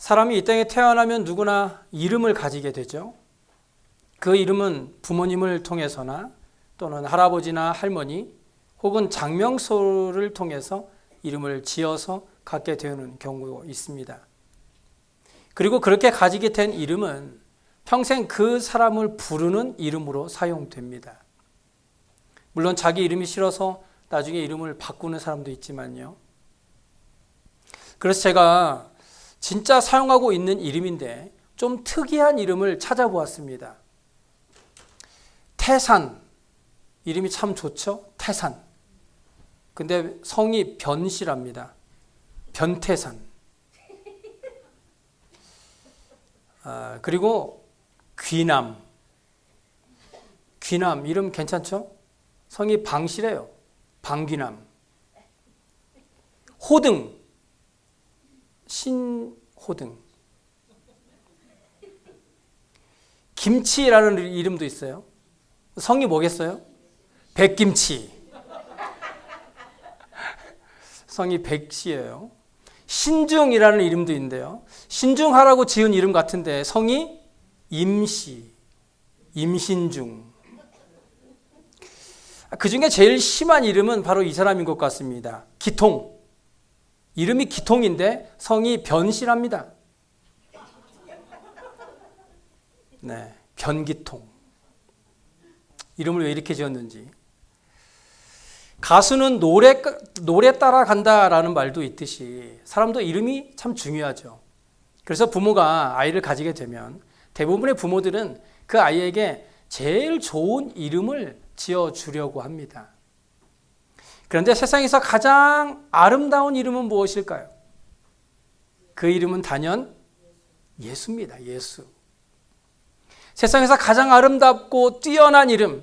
사람이 이 땅에 태어나면 누구나 이름을 가지게 되죠. 그 이름은 부모님을 통해서나 또는 할아버지나 할머니 혹은 장명소를 통해서 이름을 지어서 갖게 되는 경우가 있습니다. 그리고 그렇게 가지게 된 이름은 평생 그 사람을 부르는 이름으로 사용됩니다. 물론 자기 이름이 싫어서 나중에 이름을 바꾸는 사람도 있지만요. 그래서 제가 진짜 사용하고 있는 이름인데 좀 특이한 이름을 찾아보았습니다. 태산, 이름이 참 좋죠? 태산. 근데 성이 변씨랍니다. 변태산. 그리고 귀남. 귀남 이름 괜찮죠? 성이 방씨래요. 방귀남. 호등. 신호등. 김치라는 이름도 있어요. 성이 뭐겠어요? 백김치. 성이 백씨예요. 신중이라는 이름도 있는데요. 신중하라고 지은 이름 같은데 성이 임씨. 임신중. 그 중에 제일 심한 이름은 바로 이 사람인 것 같습니다. 기통. 이름이 기통인데 성이 변씨랍니다. 네, 변기통. 이름을 왜 이렇게 지었는지. 가수는 노래 따라간다라는 말도 있듯이 사람도 이름이 참 중요하죠. 그래서 부모가 아이를 가지게 되면 대부분의 부모들은 그 아이에게 제일 좋은 이름을 지어주려고 합니다. 그런데 세상에서 가장 아름다운 이름은 무엇일까요? 그 이름은 단연 예수입니다. 예수. 세상에서 가장 아름답고 뛰어난 이름,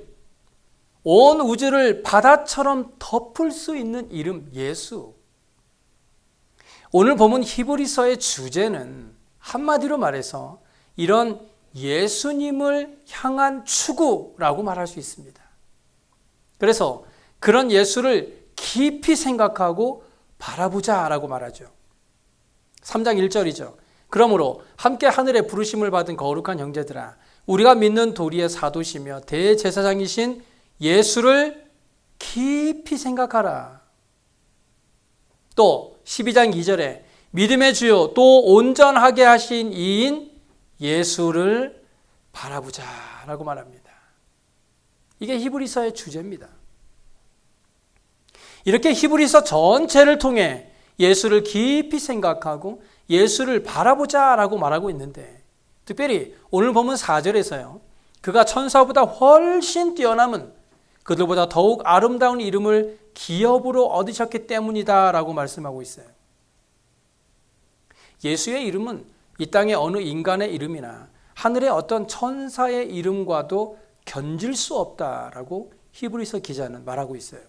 온 우주를 바다처럼 덮을 수 있는 이름 예수. 오늘 본문 히브리서의 주제는 한마디로 말해서 이런 예수님을 향한 추구라고 말할 수 있습니다. 그래서 그런 예수를 깊이 생각하고 바라보자라고 말하죠. 3장 1절이죠. 그러므로 함께 하늘에 부르심을 받은 거룩한 형제들아, 우리가 믿는 도리의 사도시며 대제사장이신 예수를 깊이 생각하라. 또 12장 2절에 믿음의 주요 또 온전하게 하신 이인 예수를 바라보자라고 말합니다. 이게 히브리서의 주제입니다. 이렇게 히브리서 전체를 통해 예수를 깊이 생각하고 예수를 바라보자라고 말하고 있는데, 특별히 오늘 보면 4절에서요. 그가 천사보다 훨씬 뛰어남은 그들보다 더욱 아름다운 이름을 기업으로 얻으셨기 때문이다 라고 말씀하고 있어요. 예수의 이름은 이 땅의 어느 인간의 이름이나 하늘의 어떤 천사의 이름과도 견질 수 없다라고 히브리서 기자는 말하고 있어요.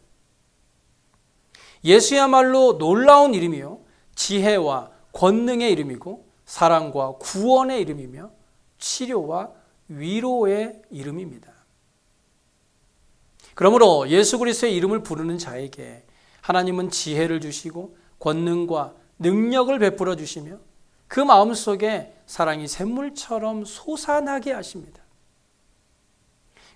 예수야말로 놀라운 이름이요, 지혜와 권능의 이름이고 사랑과 구원의 이름이며 치료와 위로의 이름입니다. 그러므로 예수 그리스도의 이름을 부르는 자에게 하나님은 지혜를 주시고 권능과 능력을 베풀어 주시며 그 마음속에 사랑이 샘물처럼 솟아나게 하십니다.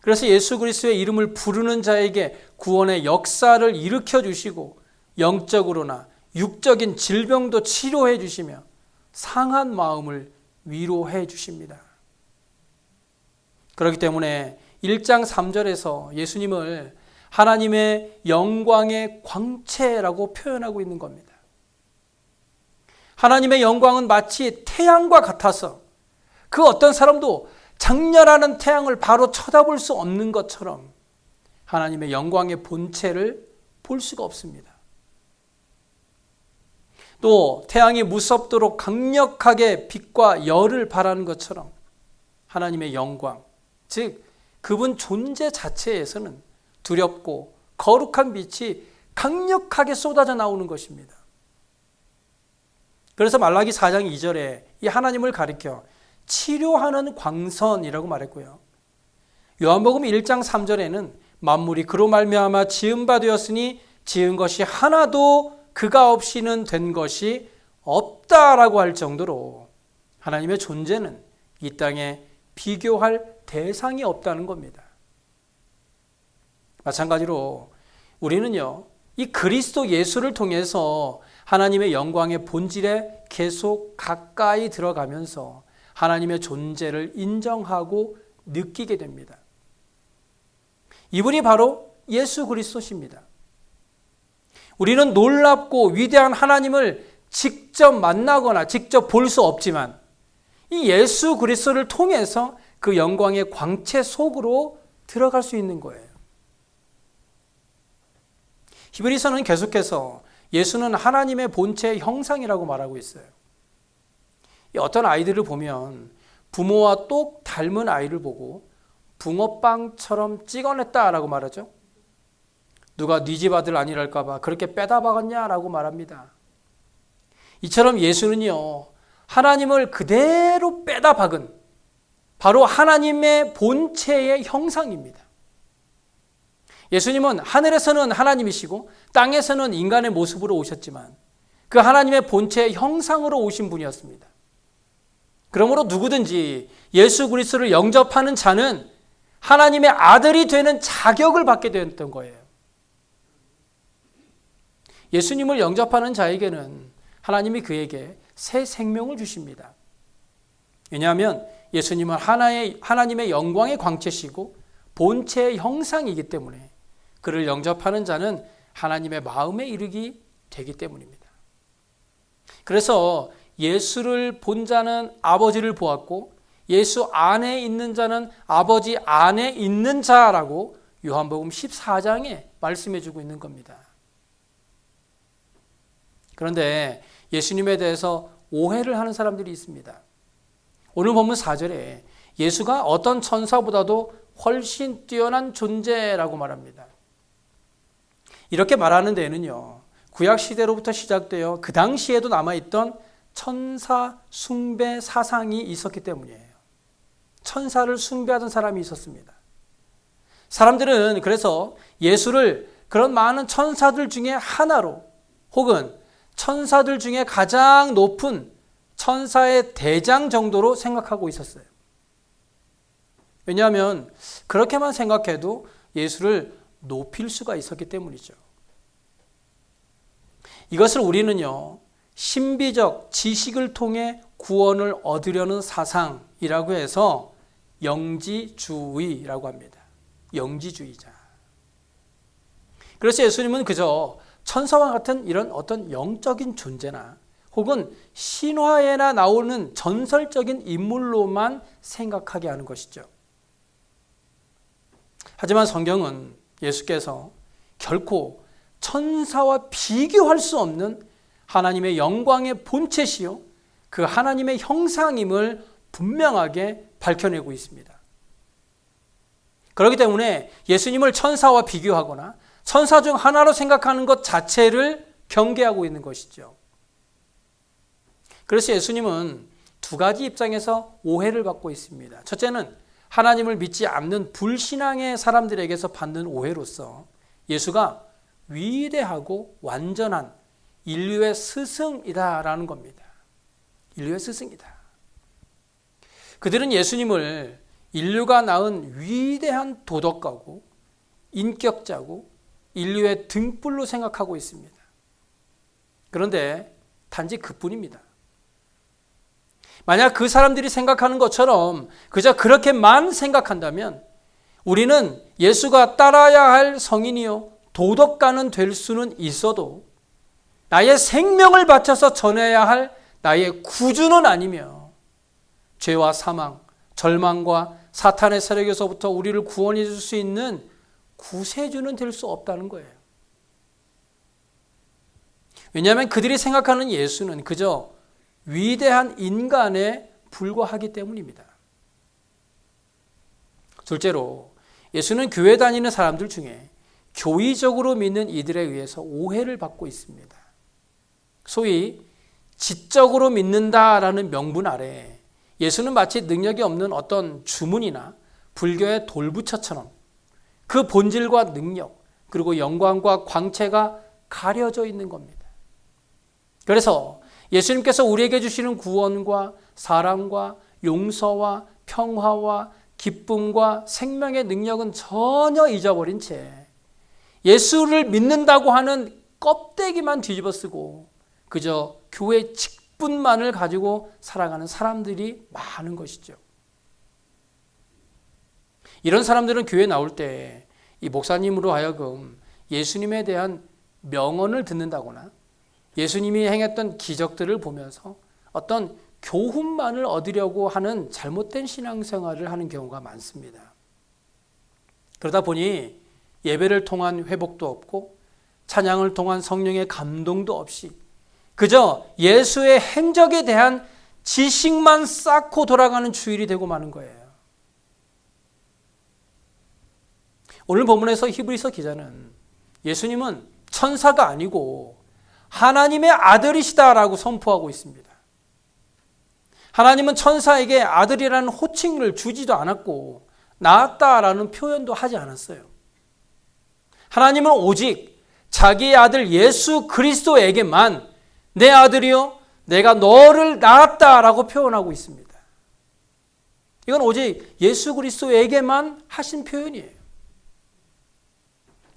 그래서 예수 그리스도의 이름을 부르는 자에게 구원의 역사를 일으켜 주시고 영적으로나 육적인 질병도 치료해 주시며 상한 마음을 위로해 주십니다. 그렇기 때문에 1장 3절에서 예수님을 하나님의 영광의 광채라고 표현하고 있는 겁니다. 하나님의 영광은 마치 태양과 같아서 그 어떤 사람도 장렬하는 태양을 바로 쳐다볼 수 없는 것처럼 하나님의 영광의 본체를 볼 수가 없습니다. 또 태양이 무섭도록 강력하게 빛과 열을 발하는 것처럼 하나님의 영광, 즉 그분 존재 자체에서는 두렵고 거룩한 빛이 강력하게 쏟아져 나오는 것입니다. 그래서 말라기 4장 2절에 이 하나님을 가리켜 치료하는 광선이라고 말했고요. 요한복음 1장 3절에는 만물이 그로 말미암아 지은 바 되었으니 지은 것이 하나도 그가 없이는 된 것이 없다라고 할 정도로 하나님의 존재는 이 땅에 비교할 대상이 없다는 겁니다. 마찬가지로 우리는요, 이 그리스도 예수를 통해서 하나님의 영광의 본질에 계속 가까이 들어가면서 하나님의 존재를 인정하고 느끼게 됩니다. 이분이 바로 예수 그리스도십니다. 우리는 놀랍고 위대한 하나님을 직접 만나거나 직접 볼 수 없지만 이 예수 그리스도를 통해서 그 영광의 광채 속으로 들어갈 수 있는 거예요. 히브리서는 계속해서 예수는 하나님의 본체의 형상이라고 말하고 있어요. 어떤 아이들을 보면 부모와 똑 닮은 아이를 보고 붕어빵처럼 찍어냈다라고 말하죠. 누가 네 집 아들 아니랄까 봐 그렇게 빼다 박았냐라고 말합니다. 이처럼 예수는요, 하나님을 그대로 빼다 박은 바로 하나님의 본체의 형상입니다. 예수님은 하늘에서는 하나님이시고 땅에서는 인간의 모습으로 오셨지만 그 하나님의 본체의 형상으로 오신 분이었습니다. 그러므로 누구든지 예수 그리스도를 영접하는 자는 하나님의 아들이 되는 자격을 받게 되었던 거예요. 예수님을 영접하는 자에게는 하나님이 그에게 새 생명을 주십니다. 왜냐하면 예수님은 하나님의 영광의 광채시고 본체의 형상이기 때문에 그를 영접하는 자는 하나님의 마음에 이르게 되기 때문입니다. 그래서 예수를 본 자는 아버지를 보았고 예수 안에 있는 자는 아버지 안에 있는 자라고 요한복음 14장에 말씀해 주고 있는 겁니다. 그런데 예수님에 대해서 오해를 하는 사람들이 있습니다. 오늘 본문 4절에 예수가 어떤 천사보다도 훨씬 뛰어난 존재라고 말합니다. 이렇게 말하는 데에는요, 구약 시대로부터 시작되어 그 당시에도 남아있던 천사 숭배 사상이 있었기 때문이에요. 천사를 숭배하던 사람이 있었습니다. 사람들은 그래서 예수를 그런 많은 천사들 중에 하나로 혹은 천사들 중에 가장 높은 천사의 대장 정도로 생각하고 있었어요. 왜냐하면 그렇게만 생각해도 예수를 높일 수가 있었기 때문이죠. 이것을 우리는요, 신비적 지식을 통해 구원을 얻으려는 사상이라고 해서 영지주의라고 합니다. 영지주의자. 그래서 예수님은 그저 천사와 같은 이런 어떤 영적인 존재나 혹은 신화에나 나오는 전설적인 인물로만 생각하게 하는 것이죠. 하지만 성경은 예수께서 결코 천사와 비교할 수 없는 하나님의 영광의 본체시요 그 하나님의 형상임을 분명하게 밝혀내고 있습니다. 그렇기 때문에 예수님을 천사와 비교하거나 천사 중 하나로 생각하는 것 자체를 경계하고 있는 것이죠. 그래서 예수님은 두 가지 입장에서 오해를 받고 있습니다. 첫째는 하나님을 믿지 않는 불신앙의 사람들에게서 받는 오해로서 예수가 위대하고 완전한 인류의 스승이다라는 겁니다. 인류의 스승이다. 그들은 예수님을 인류가 낳은 위대한 도덕가고 인격자고 인류의 등불로 생각하고 있습니다. 그런데 단지 그뿐입니다. 만약 그 사람들이 생각하는 것처럼 그저 그렇게만 생각한다면 우리는 예수가 따라야 할 성인이요 도덕가는 될 수는 있어도 나의 생명을 바쳐서 전해야 할 나의 구주는 아니며 죄와 사망, 절망과 사탄의 세력에서부터 우리를 구원해 줄 수 있는 구세주는 될 수 없다는 거예요. 왜냐하면 그들이 생각하는 예수는 그저 위대한 인간에 불과하기 때문입니다. 둘째로 예수는 교회 다니는 사람들 중에 교의적으로 믿는 이들에 의해서 오해를 받고 있습니다. 소위 지적으로 믿는다라는 명분 아래 예수는 마치 능력이 없는 어떤 주문이나 불교의 돌부처처럼 그 본질과 능력 그리고 영광과 광채가 가려져 있는 겁니다. 그래서 예수님께서 우리에게 주시는 구원과 사랑과 용서와 평화와 기쁨과 생명의 능력은 전혀 잊어버린 채 예수를 믿는다고 하는 껍데기만 뒤집어 쓰고 그저 교회 직분만을 가지고 살아가는 사람들이 많은 것이죠. 이런 사람들은 교회에 나올 때 이 목사님으로 하여금 예수님에 대한 명언을 듣는다거나 예수님이 행했던 기적들을 보면서 어떤 교훈만을 얻으려고 하는 잘못된 신앙생활을 하는 경우가 많습니다. 그러다 보니 예배를 통한 회복도 없고 찬양을 통한 성령의 감동도 없이 그저 예수의 행적에 대한 지식만 쌓고 돌아가는 주일이 되고 마는 거예요. 오늘 본문에서 히브리서 기자는 예수님은 천사가 아니고 하나님의 아들이시다라고 선포하고 있습니다. 하나님은 천사에게 아들이라는 호칭을 주지도 않았고 낳았다라는 표현도 하지 않았어요. 하나님은 오직 자기의 아들 예수 그리스도에게만 내 아들이요 내가 너를 낳았다라고 표현하고 있습니다. 이건 오직 예수 그리스도에게만 하신 표현이에요.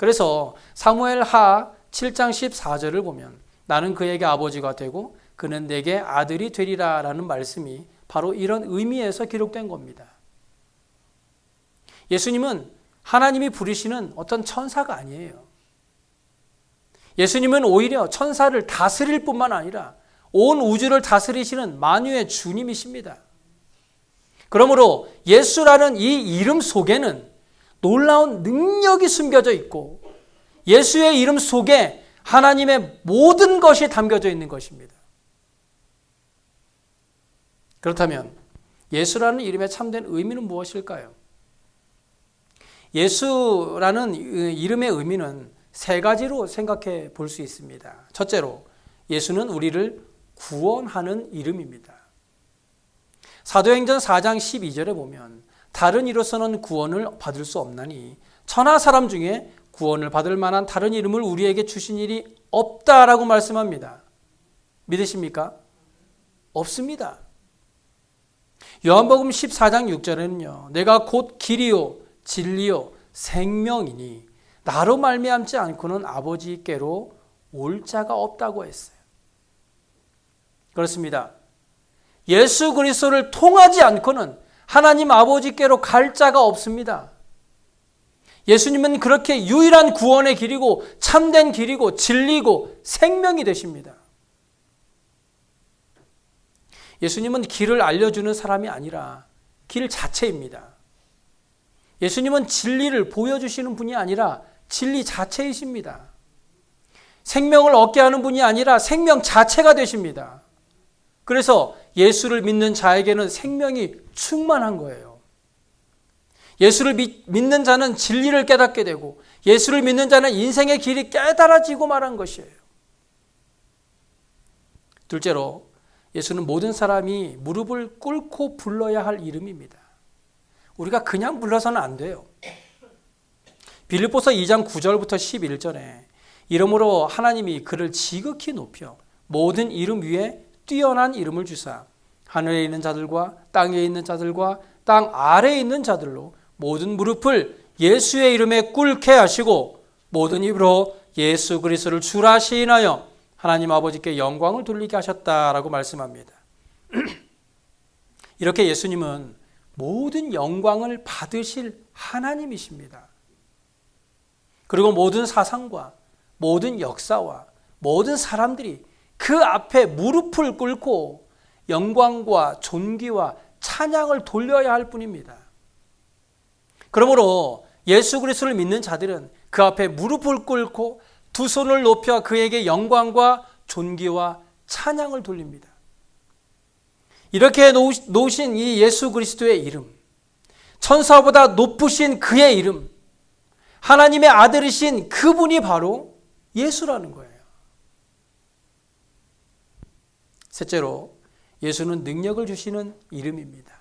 그래서 사무엘 하 7장 14절을 보면 나는 그에게 아버지가 되고 그는 내게 아들이 되리라 라는 말씀이 바로 이런 의미에서 기록된 겁니다. 예수님은 하나님이 부르시는 어떤 천사가 아니에요. 예수님은 오히려 천사를 다스릴 뿐만 아니라 온 우주를 다스리시는 만유의 주님이십니다. 그러므로 예수라는 이 이름 속에는 놀라운 능력이 숨겨져 있고 예수의 이름 속에 하나님의 모든 것이 담겨져 있는 것입니다. 그렇다면 예수라는 이름의 참된 의미는 무엇일까요? 예수라는 이름의 의미는 세 가지로 생각해 볼 수 있습니다. 첫째로 예수는 우리를 구원하는 이름입니다. 사도행전 4장 12절에 보면 다른 이로서는 구원을 받을 수 없나니 천하 사람 중에 구원을 받을 만한 다른 이름을 우리에게 주신 일이 없다라고 말씀합니다. 믿으십니까? 없습니다. 요한복음 14장 6절에는요. 내가 곧 길이요 진리요 생명이니 나로 말미암지 않고는 아버지께로 올 자가 없다고 했어요. 그렇습니다. 예수 그리스도를 통하지 않고는 하나님 아버지께로 갈 자가 없습니다. 예수님은 그렇게 유일한 구원의 길이고 참된 길이고 진리고 생명이 되십니다. 예수님은 길을 알려주는 사람이 아니라 길 자체입니다. 예수님은 진리를 보여주시는 분이 아니라 진리 자체이십니다. 생명을 얻게 하는 분이 아니라 생명 자체가 되십니다. 그래서 예수를 믿는 자에게는 생명이 충만한 거예요. 예수를 믿는 자는 진리를 깨닫게 되고 예수를 믿는 자는 인생의 길이 깨달아지고 말한 것이에요. 둘째로 예수는 모든 사람이 무릎을 꿇고 불러야 할 이름입니다. 우리가 그냥 불러서는 안 돼요. 빌립보서 2장 9절부터 11절에 이름으로 하나님이 그를 지극히 높여 모든 이름 위에 뛰어난 이름을 주사 하늘에 있는 자들과 땅에 있는 자들과 땅 아래에 있는 자들로 모든 무릎을 예수의 이름에 꿇게 하시고 모든 입으로 예수 그리스도를 주라 시인하여 하나님 아버지께 영광을 돌리게 하셨다라고 말씀합니다. 이렇게 예수님은 모든 영광을 받으실 하나님이십니다. 그리고 모든 사상과 모든 역사와 모든 사람들이 그 앞에 무릎을 꿇고 영광과 존귀와 찬양을 돌려야 할 뿐입니다. 그러므로 예수 그리스도를 믿는 자들은 그 앞에 무릎을 꿇고 두 손을 높여 그에게 영광과 존귀와 찬양을 돌립니다. 이렇게 놓으신 이 예수 그리스도의 이름, 천사보다 높으신 그의 이름, 하나님의 아들이신 그분이 바로 예수라는 거예요. 셋째로 예수는 능력을 주시는 이름입니다.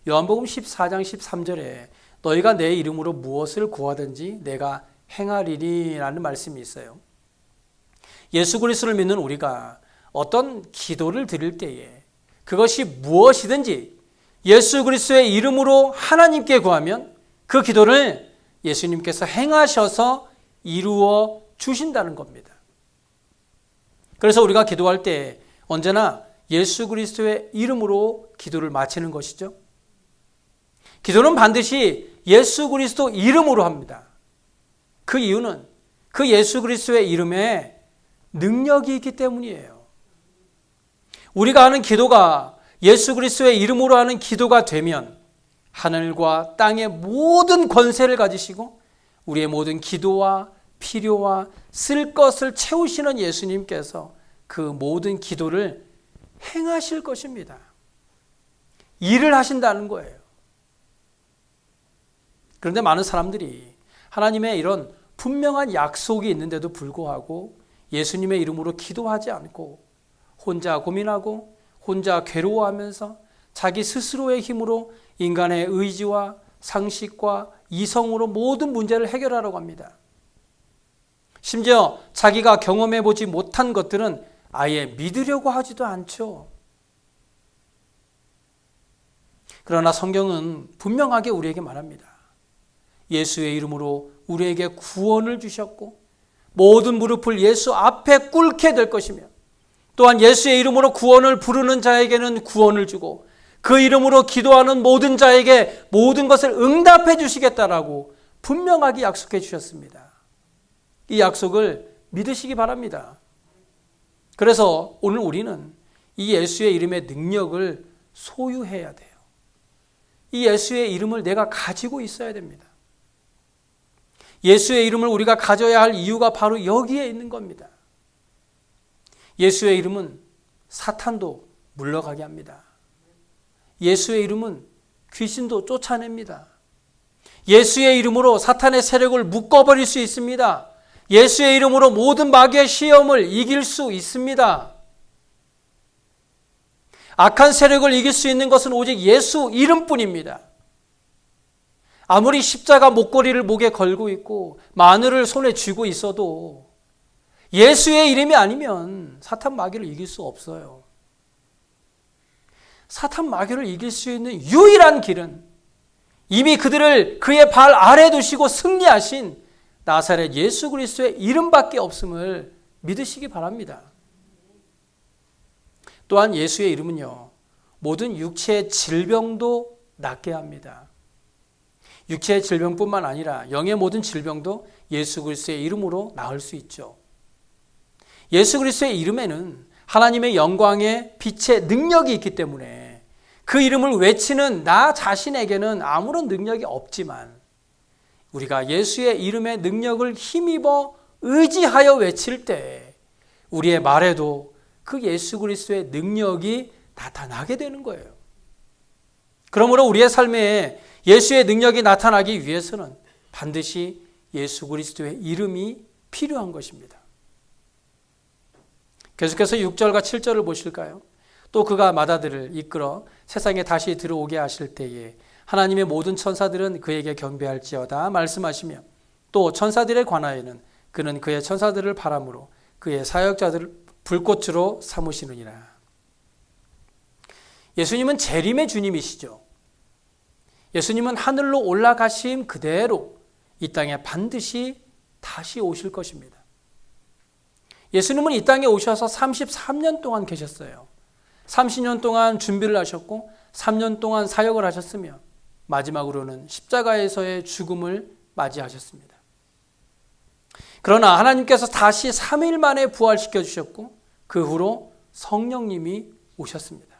요한복음 14장 13절에 너희가 내 이름으로 무엇을 구하든지 내가 행하리니 라는 말씀이 있어요. 예수 그리스도를 믿는 우리가 어떤 기도를 드릴 때에 그것이 무엇이든지 예수 그리스도의 이름으로 하나님께 구하면 그 기도를 예수님께서 행하셔서 이루어 주신다는 겁니다. 그래서 우리가 기도할 때 언제나 예수 그리스도의 이름으로 기도를 마치는 것이죠. 기도는 반드시 예수 그리스도 이름으로 합니다. 그 이유는 그 예수 그리스도의 이름에 능력이 있기 때문이에요. 우리가 하는 기도가 예수 그리스도의 이름으로 하는 기도가 되면 하늘과 땅의 모든 권세를 가지시고 우리의 모든 기도와 필요와 쓸 것을 채우시는 예수님께서 그 모든 기도를 행하실 것입니다. 일을 하신다는 거예요. 그런데 많은 사람들이 하나님의 이런 분명한 약속이 있는데도 불구하고 예수님의 이름으로 기도하지 않고 혼자 고민하고 혼자 괴로워하면서 자기 스스로의 힘으로 인간의 의지와 상식과 이성으로 모든 문제를 해결하려고 합니다. 심지어 자기가 경험해 보지 못한 것들은 아예 믿으려고 하지도 않죠. 그러나 성경은 분명하게 우리에게 말합니다. 예수의 이름으로 우리에게 구원을 주셨고 모든 무릎을 예수 앞에 꿇게 될 것이며 또한 예수의 이름으로 구원을 부르는 자에게는 구원을 주고 그 이름으로 기도하는 모든 자에게 모든 것을 응답해 주시겠다라고 분명하게 약속해 주셨습니다. 이 약속을 믿으시기 바랍니다. 그래서 오늘 우리는 이 예수의 이름의 능력을 소유해야 돼요. 이 예수의 이름을 내가 가지고 있어야 됩니다. 예수의 이름을 우리가 가져야 할 이유가 바로 여기에 있는 겁니다. 예수의 이름은 사탄도 물러가게 합니다. 예수의 이름은 귀신도 쫓아냅니다. 예수의 이름으로 사탄의 세력을 묶어버릴 수 있습니다. 예수의 이름으로 모든 마귀의 시험을 이길 수 있습니다. 악한 세력을 이길 수 있는 것은 오직 예수 이름뿐입니다. 아무리 십자가 목걸이를 목에 걸고 있고 마늘을 손에 쥐고 있어도 예수의 이름이 아니면 사탄 마귀를 이길 수 없어요. 사탄 마귀를 이길 수 있는 유일한 길은 이미 그들을 그의 발 아래 두시고 승리하신 나사렛 예수 그리스도의 이름밖에 없음을 믿으시기 바랍니다. 또한 예수의 이름은요, 모든 육체의 질병도 낫게 합니다. 육체의 질병뿐만 아니라 영의 모든 질병도 예수 그리스도의 이름으로 나을 수 있죠. 예수 그리스도의 이름에는 하나님의 영광의 빛의 능력이 있기 때문에 그 이름을 외치는 나 자신에게는 아무런 능력이 없지만 우리가 예수의 이름의 능력을 힘입어 의지하여 외칠 때 우리의 말에도 그 예수 그리스도의 능력이 나타나게 되는 거예요. 그러므로 우리의 삶에 예수의 능력이 나타나기 위해서는 반드시 예수 그리스도의 이름이 필요한 것입니다. 계속해서 6절과 7절을 보실까요? 또 그가 마다들을 이끌어 세상에 다시 들어오게 하실 때에 하나님의 모든 천사들은 그에게 경배할지어다 말씀하시며 또 천사들에 관하여는 그는 그의 천사들을 바람으로 그의 사역자들을 불꽃으로 삼으시느니라. 예수님은 재림의 주님이시죠. 예수님은 하늘로 올라가심 그대로 이 땅에 반드시 다시 오실 것입니다. 예수님은 이 땅에 오셔서 33년 동안 계셨어요. 30년 동안 준비를 하셨고 3년 동안 사역을 하셨으며 마지막으로는 십자가에서의 죽음을 맞이하셨습니다. 그러나 하나님께서 다시 3일 만에 부활시켜 주셨고 그 후로 성령님이 오셨습니다.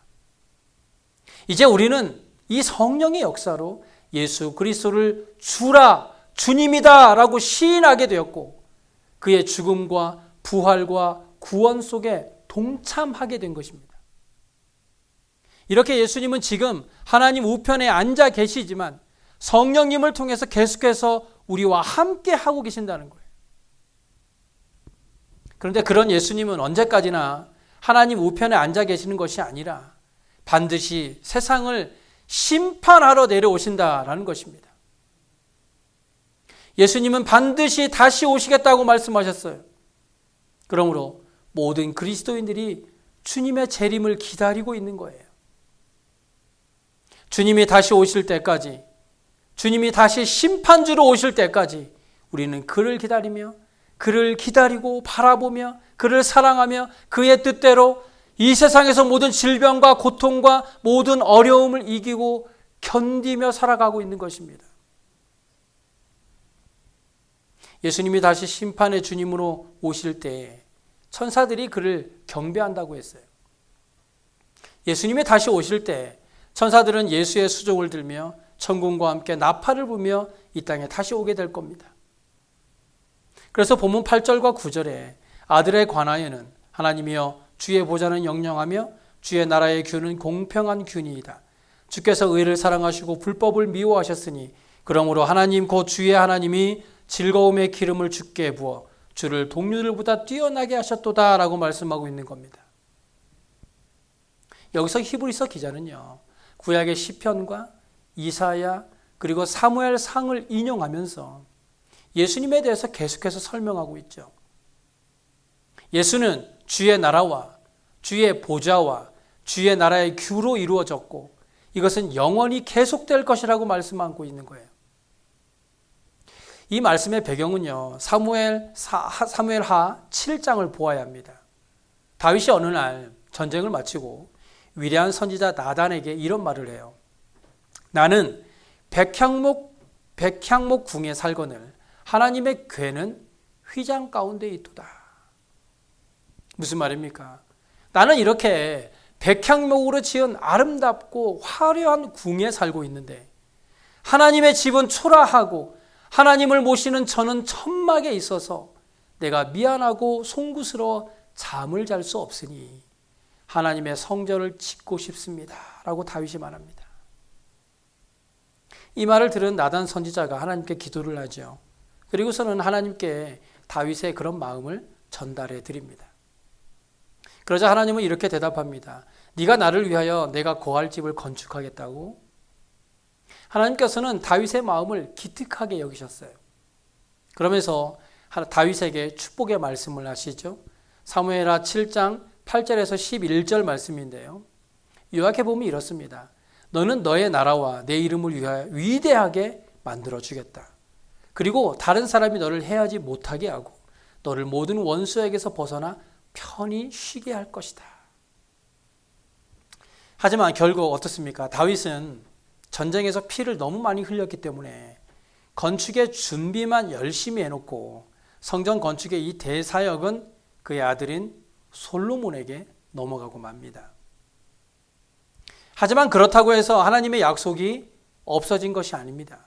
이제 우리는 이 성령의 역사로 예수 그리스도를 주라, 주님이다 라고 시인하게 되었고 그의 죽음과 부활과 구원 속에 동참하게 된 것입니다. 이렇게 예수님은 지금 하나님 우편에 앉아 계시지만 성령님을 통해서 계속해서 우리와 함께 하고 계신다는 거예요. 그런데 그런 예수님은 언제까지나 하나님 우편에 앉아 계시는 것이 아니라 반드시 세상을 심판하러 내려오신다라는 것입니다. 예수님은 반드시 다시 오시겠다고 말씀하셨어요. 그러므로 모든 그리스도인들이 주님의 재림을 기다리고 있는 거예요. 주님이 다시 오실 때까지, 주님이 다시 심판주로 오실 때까지 우리는 그를 기다리며, 그를 기다리고 바라보며, 그를 사랑하며 그의 뜻대로 이 세상에서 모든 질병과 고통과 모든 어려움을 이기고 견디며 살아가고 있는 것입니다. 예수님이 다시 심판의 주님으로 오실 때 천사들이 그를 경배한다고 했어요. 예수님이 다시 오실 때 천사들은 예수의 수종을 들며 천군과 함께 나팔을 불며 이 땅에 다시 오게 될 겁니다. 그래서 본문 8절과 9절에 아들에 관하여는 하나님이여 주의 보좌는 영영하며 주의 나라의 균은 공평한 균이이다. 주께서 의를 사랑하시고 불법을 미워하셨으니 그러므로 하나님 곧 주의 하나님이 즐거움의 기름을 주께 부어 주를 동료들보다 뛰어나게 하셨도다 라고 말씀하고 있는 겁니다. 여기서 히브리서 기자는요, 구약의 시편과 이사야 그리고 사무엘상을 인용하면서 예수님에 대해서 계속해서 설명하고 있죠. 예수는 주의 나라와 주의 보좌와 주의 나라의 규로 이루어졌고 이것은 영원히 계속될 것이라고 말씀하고 있는 거예요. 이 말씀의 배경은요, 사무엘하 7장을 보아야 합니다. 다윗이 어느 날 전쟁을 마치고 위대한 선지자 나단에게 이런 말을 해요. 나는 백향목 궁에 살거늘 하나님의 궤는 휘장 가운데 있도다. 무슨 말입니까? 나는 이렇게 백향목으로 지은 아름답고 화려한 궁에 살고 있는데 하나님의 집은 초라하고 하나님을 모시는 저는 천막에 있어서 내가 미안하고 송구스러워 잠을 잘 수 없으니 하나님의 성전을 짓고 싶습니다 라고 다윗이 말합니다. 이 말을 들은 나단 선지자가 하나님께 기도를 하죠. 그리고서는 하나님께 다윗의 그런 마음을 전달해 드립니다. 그러자 하나님은 이렇게 대답합니다. 네가 나를 위하여 내가 거할 집을 건축하겠다고? 하나님께서는 다윗의 마음을 기특하게 여기셨어요. 그러면서 다윗에게 축복의 말씀을 하시죠. 사무엘하 7장 8절에서 11절 말씀인데요. 요약해 보면 이렇습니다. 너는 너의 나라와 내 이름을 위하여 위대하게 만들어주겠다. 그리고 다른 사람이 너를 해하지 못하게 하고 너를 모든 원수에게서 벗어나 편히 쉬게 할 것이다. 하지만 결국 어떻습니까? 다윗은 전쟁에서 피를 너무 많이 흘렸기 때문에 건축의 준비만 열심히 해놓고 성전 건축의 이 대사역은 그의 아들인 솔로몬에게 넘어가고 맙니다. 하지만 그렇다고 해서 하나님의 약속이 없어진 것이 아닙니다.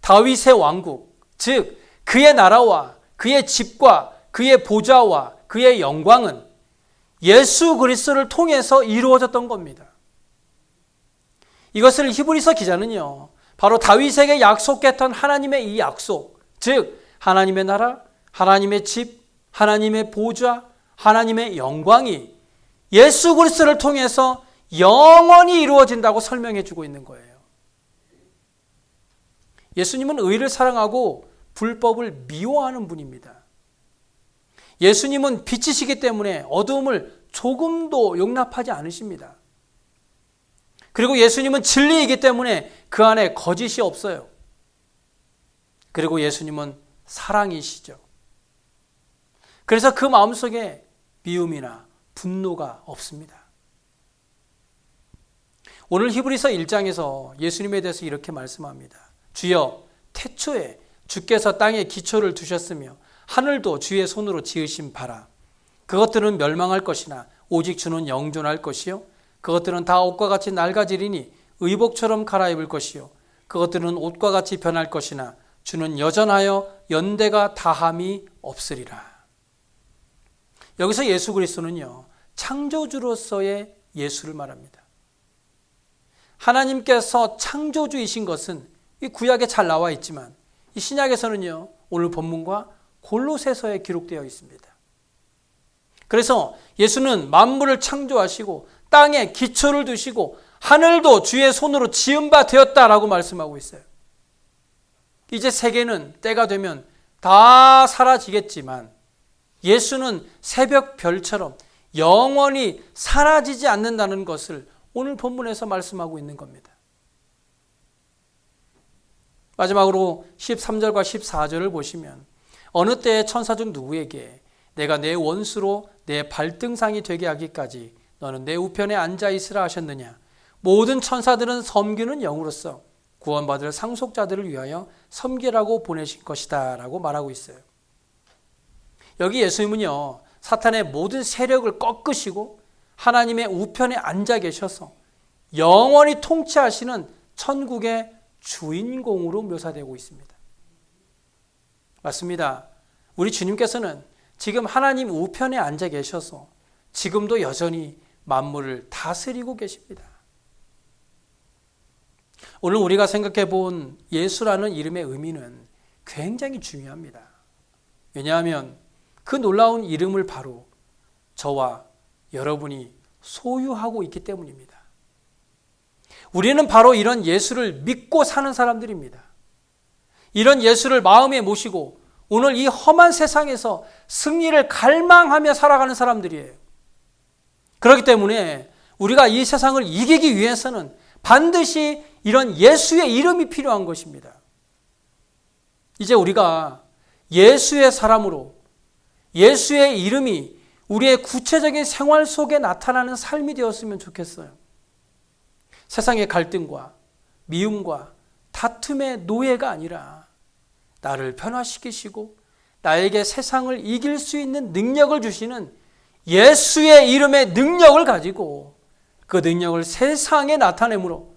다윗의 왕국, 즉 그의 나라와 그의 집과 그의 보좌와 그의 영광은 예수 그리스도를 통해서 이루어졌던 겁니다. 이것을 히브리서 기자는요, 바로 다윗에게 약속했던 하나님의 이 약속, 즉 하나님의 나라, 하나님의 집, 하나님의 보좌, 하나님의 영광이 예수 그리스도를 통해서 영원히 이루어진다고 설명해 주고 있는 거예요. 예수님은 의를 사랑하고 불법을 미워하는 분입니다. 예수님은 빛이시기 때문에 어두움을 조금도 용납하지 않으십니다. 그리고 예수님은 진리이기 때문에 그 안에 거짓이 없어요. 그리고 예수님은 사랑이시죠. 그래서 그 마음속에 미움이나 분노가 없습니다. 오늘 히브리서 1장에서 예수님에 대해서 이렇게 말씀합니다. 주여, 태초에 주께서 땅에 기초를 두셨으며 하늘도 주의 손으로 지으신 바라. 그것들은 멸망할 것이나 오직 주는 영존할 것이요. 그것들은 다 옷과 같이 낡아지리니 의복처럼 갈아입을 것이요. 그것들은 옷과 같이 변할 것이나 주는 여전하여 연대가 다함이 없으리라. 여기서 예수 그리스도는요, 창조주로서의 예수를 말합니다. 하나님께서 창조주이신 것은 이 구약에 잘 나와 있지만 이 신약에서는요, 오늘 본문과 골로새서에 기록되어 있습니다. 그래서 예수는 만물을 창조하시고 땅에 기초를 두시고 하늘도 주의 손으로 지은 바 되었다라고 말씀하고 있어요. 이제 세계는 때가 되면 다 사라지겠지만 예수는 새벽 별처럼 영원히 사라지지 않는다는 것을 오늘 본문에서 말씀하고 있는 겁니다. 마지막으로 13절과 14절을 보시면 어느 때에 천사 중 누구에게 내가 내 원수로 내 발등상이 되게 하기까지 너는 내 우편에 앉아 있으라 하셨느냐. 모든 천사들은 섬기는 영으로서 구원받을 상속자들을 위하여 섬기라고 보내신 것이다 라고 말하고 있어요. 여기 예수님은요, 사탄의 모든 세력을 꺾으시고 하나님의 우편에 앉아 계셔서 영원히 통치하시는 천국의 주인공으로 묘사되고 있습니다. 맞습니다. 우리 주님께서는 지금 하나님 우편에 앉아 계셔서 지금도 여전히 만물을 다스리고 계십니다. 오늘 우리가 생각해 본 예수라는 이름의 의미는 굉장히 중요합니다. 왜냐하면 그 놀라운 이름을 바로 저와 여러분이 소유하고 있기 때문입니다. 우리는 바로 이런 예수를 믿고 사는 사람들입니다. 이런 예수를 마음에 모시고 오늘 이 험한 세상에서 승리를 갈망하며 살아가는 사람들이에요. 그렇기 때문에 우리가 이 세상을 이기기 위해서는 반드시 이런 예수의 이름이 필요한 것입니다. 이제 우리가 예수의 사람으로 예수의 이름이 우리의 구체적인 생활 속에 나타나는 삶이 되었으면 좋겠어요. 세상의 갈등과 미움과 다툼의 노예가 아니라 나를 변화시키시고 나에게 세상을 이길 수 있는 능력을 주시는 예수의 이름의 능력을 가지고 그 능력을 세상에 나타내므로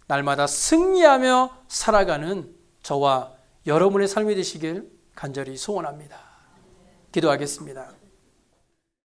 날마다 승리하며 살아가는 저와 여러분의 삶이 되시길 간절히 소원합니다. 기도하겠습니다.